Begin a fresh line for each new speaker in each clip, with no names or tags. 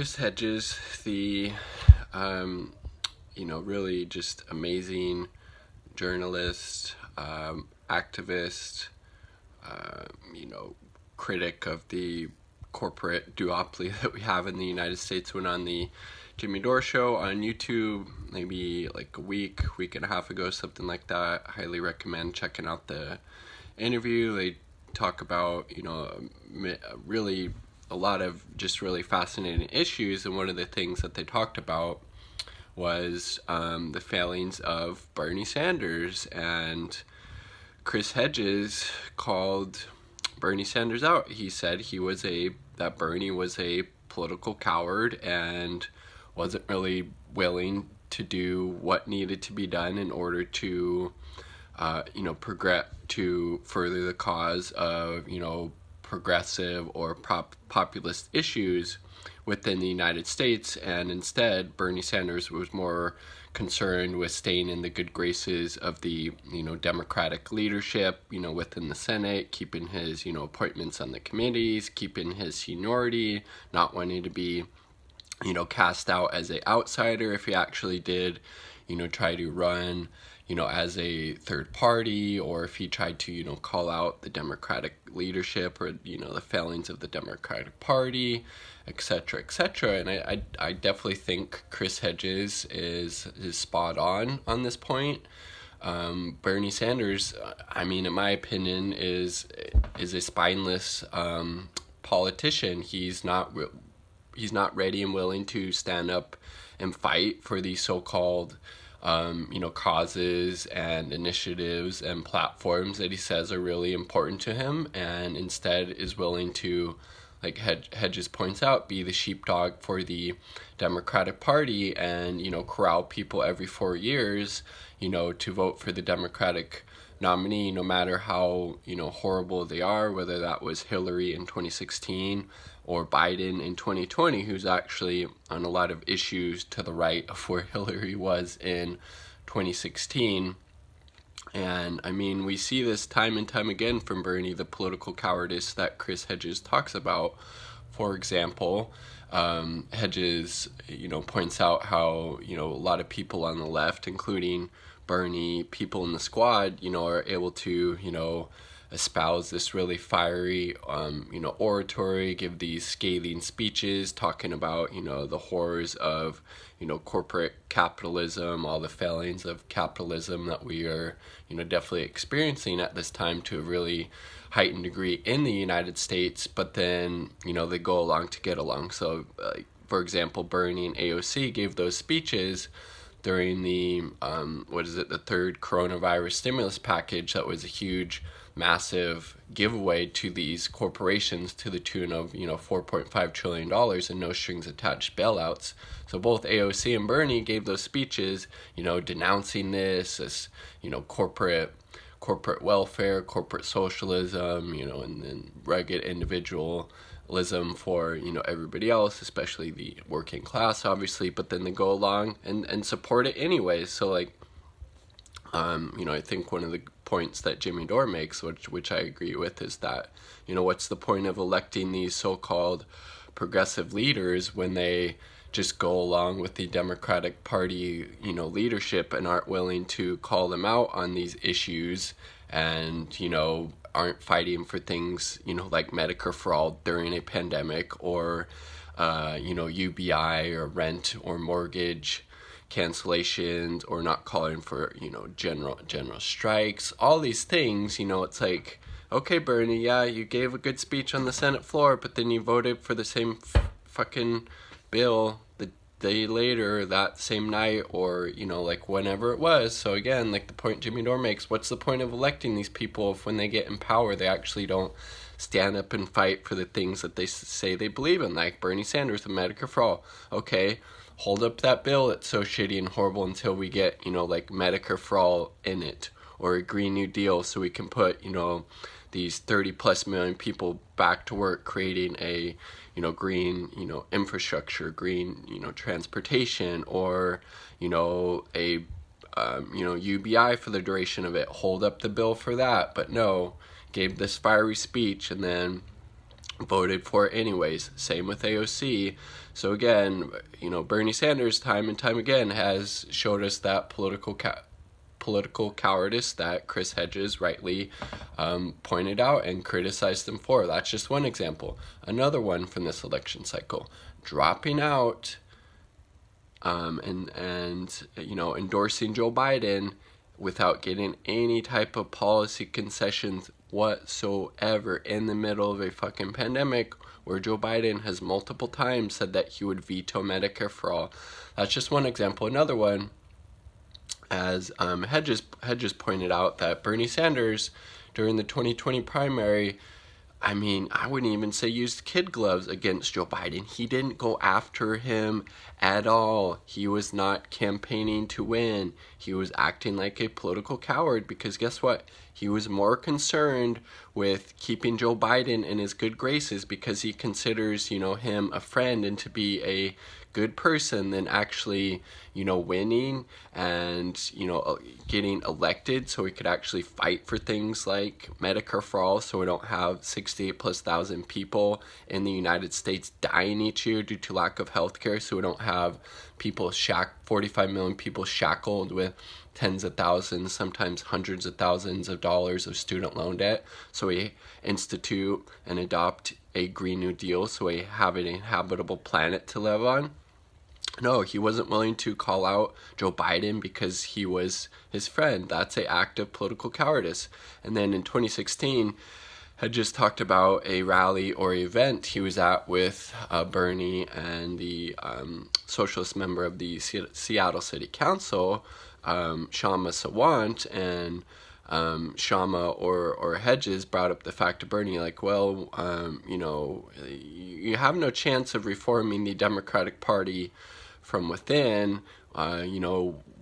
Chris Hedges, the really just amazing journalist, activist, critic of the corporate duopoly that we have in the United States, went on the Jimmy Dore show on YouTube maybe like a week and a half ago, something like that. Highly recommend checking out the interview. They talk about, really a lot of just really fascinating issues, and one of the things that they talked about was the failings of Bernie Sanders, and Chris Hedges called Bernie Sanders out. He said that Bernie was a political coward and wasn't really willing to do what needed to be done in order to progress to further the cause of progressive or populist issues within the United States, and instead Bernie Sanders was more concerned with staying in the good graces of the Democratic leadership within the Senate, keeping his appointments on the committees, keeping his seniority, not wanting to be cast out as an outsider if he actually did try to run as a third party, or if he tried to call out the Democratic leadership or the failings of the Democratic Party, etc., etc. And I definitely think Chris Hedges is spot on this point. Bernie Sanders, in my opinion, is a spineless politician. He's not ready and willing to stand up and fight for these so-called causes and initiatives and platforms that he says are really important to him, and instead is willing to, like Hedges points out, be the sheepdog for the Democratic Party and corral people every 4 years to vote for the Democratic nominee, no matter how horrible they are, whether that was Hillary in 2016 or Biden in 2020, who's actually on a lot of issues to the right of where Hillary was in 2016. And we see this time and time again from Bernie, the political cowardice that Chris Hedges talks about. For example, Hedges points out how a lot of people on the left, including Bernie, people in the squad, are able to espouse this really fiery oratory, give these scathing speeches talking about the horrors of corporate capitalism, all the failings of capitalism that we are definitely experiencing at this time to a really heightened degree in the United States. But then they go along to get along. So for example, Bernie and AOC gave those speeches during the the third coronavirus stimulus package. That was a huge, massive giveaway to these corporations to the tune of $4.5 trillion and no strings attached bailouts. So both AOC and Bernie gave those speeches denouncing this corporate welfare, corporate socialism, and rugged individualism for everybody else, especially the working class, obviously. But then they go along and support it anyways. So I think one of the points that Jimmy Dore makes, which I agree with, is that what's the point of electing these so-called progressive leaders when they just go along with the Democratic Party leadership and aren't willing to call them out on these issues, and aren't fighting for things like Medicare for all during a pandemic, or UBI or rent or mortgage cancellations, or not calling for general strikes, all these things. It's like, okay, Bernie, yeah, you gave a good speech on the Senate floor, but then you voted for the same fucking bill the day later, that same night, or whenever it was. So again, the point Jimmy Dore makes, what's the point of electing these people if when they get in power they actually don't stand up and fight for the things that they say they believe in, like Bernie Sanders, the Medicare for all? Okay, hold up that bill that's so shitty and horrible until we get Medicare for all in it, or a Green New Deal, so we can put these 30 plus million people back to work, creating a green infrastructure, green transportation, or a UBI for the duration of it. Hold up the bill for that. But no, gave this fiery speech, and then voted for it anyways. Same with AOC. So again, Bernie Sanders time and time again has showed us that political cowardice that Chris Hedges rightly pointed out and criticized him for. That's just one example. Another one from this election cycle, dropping out and endorsing Joe Biden without getting any type of policy concessions whatsoever in the middle of a fucking pandemic where Joe Biden has multiple times said that he would veto Medicare for all. That's just one example. Another one, as Hedges pointed out, that Bernie Sanders during the 2020 primary, I wouldn't even say used kid gloves against Joe Biden. He didn't go after him at all. He was not campaigning to win. He was acting like a political coward because guess what? He was more concerned with keeping Joe Biden in his good graces because he considers, him a friend and to be a good person than actually, winning and, getting elected so he could actually fight for things like Medicare for all so we don't have 68,000+ people in the United States dying each year due to lack of health care, so we don't have 45 million people shackled with tens of thousands, sometimes hundreds of thousands of dollars of student loan debt. So we institute and adopt a Green New Deal so we have an inhabitable planet to live on. No, he wasn't willing to call out Joe Biden because he was his friend. That's an act of political cowardice. And then in 2016, had just talked about a rally or event he was at with Bernie and the socialist member of the Seattle City Council, Shama Sawant, and Shama or Hedges brought up the fact to Bernie, like, well, you have no chance of reforming the Democratic Party from within.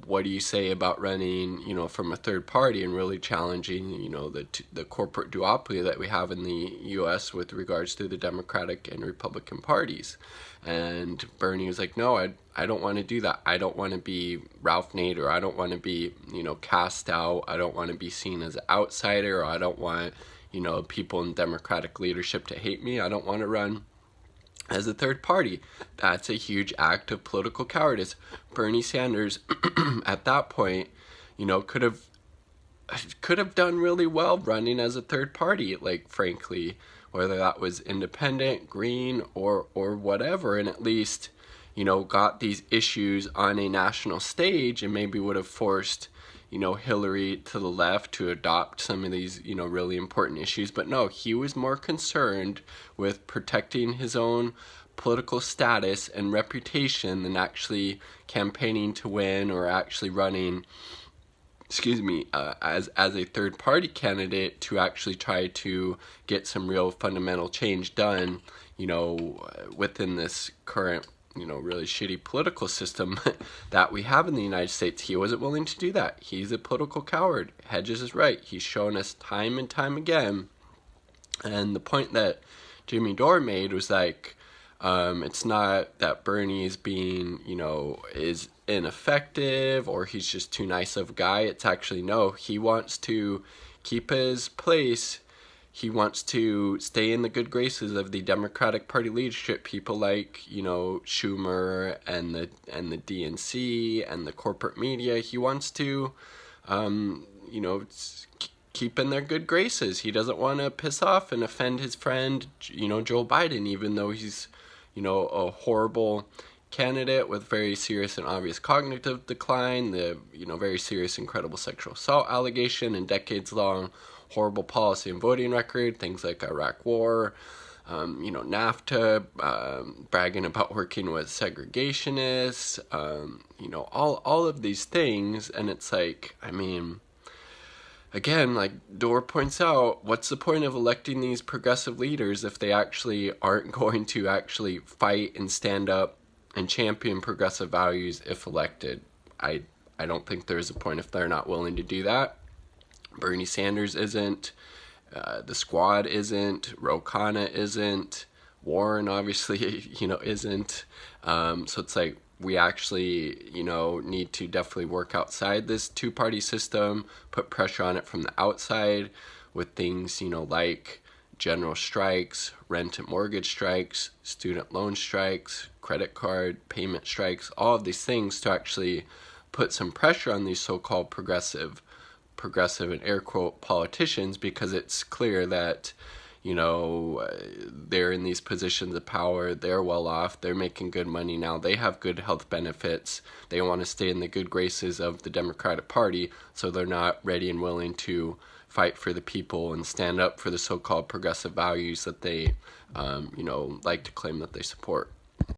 What do you say about running, from a third party and really challenging, the corporate duopoly that we have in the U.S. with regards to the Democratic and Republican parties? And Bernie was like, no, I don't want to do that. I don't want to be Ralph Nader. I don't want to be, cast out. I don't want to be seen as an outsider. Or I don't want, people in Democratic leadership to hate me. I don't want to run as a third party. That's a huge act of political cowardice. Bernie Sanders at that point, could have done really well running as a third party, like, frankly, whether that was independent, green, or whatever, and at least, got these issues on a national stage and maybe would have forced, Hillary to the left to adopt some of these, really important issues. But no, he was more concerned with protecting his own political status and reputation than actually campaigning to win or actually running, as a third party candidate to actually try to get some real fundamental change done, within this current, really shitty political system that we have in the United States. He wasn't willing to do that. He's a political coward. Hedges is right. He's shown us time and time again. And the point that Jimmy Dore made was like, it's not that Bernie is being, is ineffective or he's just too nice of a guy. It's actually, no, he wants to keep his place. He wants to stay in the good graces of the Democratic Party leadership, people like, Schumer and the DNC and the corporate media. He wants to, keep in their good graces. He doesn't want to piss off and offend his friend, Joe Biden, even though he's, a horrible candidate with very serious and obvious cognitive decline, the, very serious, incredible sexual assault allegation and decades-long horrible policy and voting record, things like Iraq War, NAFTA, bragging about working with segregationists, all of these things. And it's like, again, like Dore points out, what's the point of electing these progressive leaders if they actually aren't going to actually fight and stand up and champion progressive values if elected? I don't think there's a point if they're not willing to do that. Bernie Sanders isn't, the Squad isn't, Ro Khanna isn't, Warren obviously, isn't. So it's like we actually, need to definitely work outside this two-party system, put pressure on it from the outside with things, like general strikes, rent and mortgage strikes, student loan strikes, credit card payment strikes, all of these things to actually put some pressure on these so-called progressive and air quote politicians, because it's clear that they're in these positions of power, they're well off, they're making good money now, they have good health benefits, they want to stay in the good graces of the Democratic Party, so they're not ready and willing to fight for the people and stand up for the so-called progressive values that they like to claim that they support.